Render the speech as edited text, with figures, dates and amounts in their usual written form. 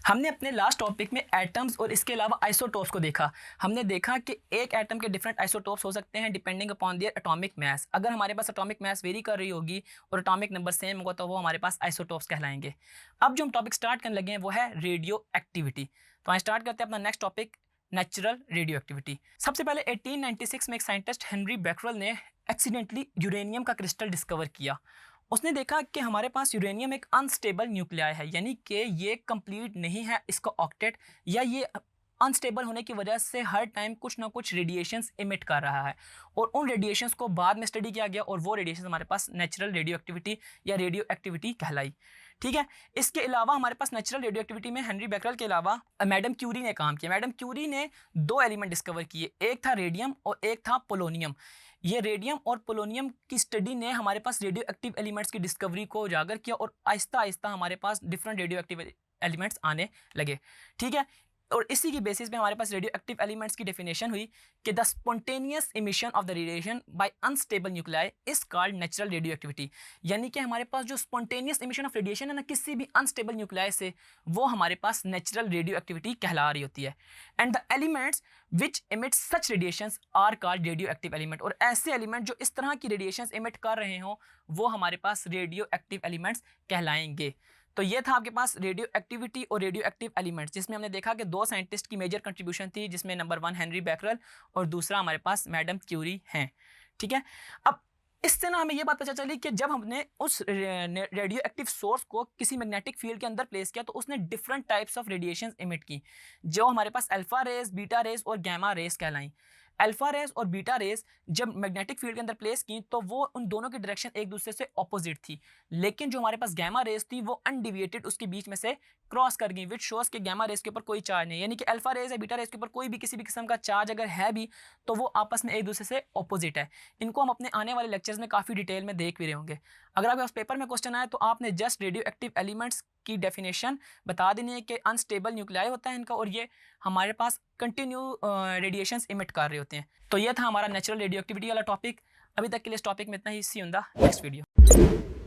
हमने अपने last topic में एटम्स और इसके अलावा आइसोटोप्स को देखा। हमने देखा कि एक एटम के डिफरेंट आइसोटोप्स हो सकते हैं depending upon their atomic mass. अगर हमारे पास एटॉमिक मास वेरी कर रही होगी और एटॉमिक नंबर सेम होगा तो वो हमारे पास आइसोटोप्स कहलाएंगे। अब जो हम टॉपिक स्टार्ट करने लगे हैं वो है रेडियो एक्टिविटी। तो हम स्टार्ट करते हैं अपना next topic, natural radio activity. सबसे पहले 1896 में एक साइंटिस्ट हेनरी बैकरल ने एक्सीडेंटली यूरेनियम का क्रिस्टल डिस्कवर किया। उसने देखा कि हमारे पास यूरेनियम एक अनस्टेबल न्यूक्लियाई है, यानी कि ये कंप्लीट नहीं है इसका ऑक्टेट, या ये अनस्टेबल होने की वजह से हर टाइम कुछ ना कुछ रेडिएशंस इमिट कर रहा है। और उन रेडिएशंस को बाद में स्टडी किया गया और वो रेडिएशन हमारे पास नेचुरल रेडियो एक्टिविटी या रेडियो एक्टिविटी कहलाई। ठीक है, इसके अलावा हमारे पास नेचुरल रेडियो एक्टिविटी में हेनरी बैकरल के अलावा मैडम क्यूरी ने काम किया। मैडम क्यूरी ने दो एलिमेंट डिस्कवर किए, एक था रेडियम और एक था पोलोनियम। ये रेडियम और पोलोनियम की स्टडी ने हमारे पास रेडियो एक्टिव एलिमेंट्स की डिस्कवरी को उजागर किया और आहिस्ता आहिस्ता हमारे पास डिफरेंट रेडियो एक्टिव एलिमेंट्स आने लगे। ठीक है, और इसी की बेसिस पे हमारे पास रेडियो एक्टिव एलिमेंट्स की डेफिनेशन हुई कि the spontaneous emission of the radiation by unstable nuclei is called natural radioactivity. यानी कि हमारे पास जो स्पॉन्टेनियस इमिशन ऑफ रेडिएशन है ना किसी भी अनस्टेबल न्यूक्लियाई से, वो हमारे पास नेचुरल रेडियो एक्टिविटी कहला रही होती है। And the elements which emit such radiations are called radioactive element. और ऐसे एलिमेंट जो इस तरह की रेडिएशंस इमिट कर रहे हों वो हमारे पास रेडियो एक्टिव एलिमेंट्स कहलाएंगे। तो ये था आपके पास रेडियो एक्टिविटी और रेडियो एक्टिव एलिमेंट्स, जिसमें हमने देखा कि दो साइंटिस्ट की मेजर कंट्रीब्यूशन थी, जिसमें नंबर 1 हेनरी बैकरल और दूसरा हमारे पास मैडम क्यूरी हैं। ठीक है, अब इससे ना हमें ये बात पता चली कि जब हमने उस रेडियो एक्टिव सोर्स को किसी मैग्नेटिक फील्ड के अंदर प्लेस किया तो उसने different types of radiations emit की, जो हमारे पास अल्फा रेज, बीटा रेज और गैमा रेज कहलाई। अल्फा रेज और बीटा रेज जब मैग्नेटिक फील्ड के अंदर प्लेस की तो वो उन दोनों की डायरेक्शन एक दूसरे से ऑपोजिट थी, लेकिन जो हमारे पास गैमा रेज थी वो अनडिविएटेड उसके बीच में से क्रॉस कर गई, विच शोज के गैमा रेज के ऊपर कोई चार्ज नहीं, यानी कि अल्फा रेज या बीटा रेज के ऊपर कोई भी किसी भी किस्म का चार्ज अगर है भी तो वो आपस में एक दूसरे से ऑपोजिट है। इनको हम अपने आने वाले लेक्चर्स में काफ़ी डिटेल में देख भी रहे होंगे। अगर आपके पास पेपर में क्वेश्चन आए तो आपने जस्ट रेडियो एक्टिव एलिमेंट्स की डेफिनेशन बता देनी है कि अनस्टेबल न्यूक्लियाई होता है इनका और ये हमारे पास कंटिन्यू रेडिएशंस इमिट कर रहे होते हैं। तो ये था हमारा नेचुरल रेडियो एक्टिविटी वाला टॉपिक। अभी तक के लिए इस टॉपिक में इतना ही। सी इन द नेक्स्ट वीडियो।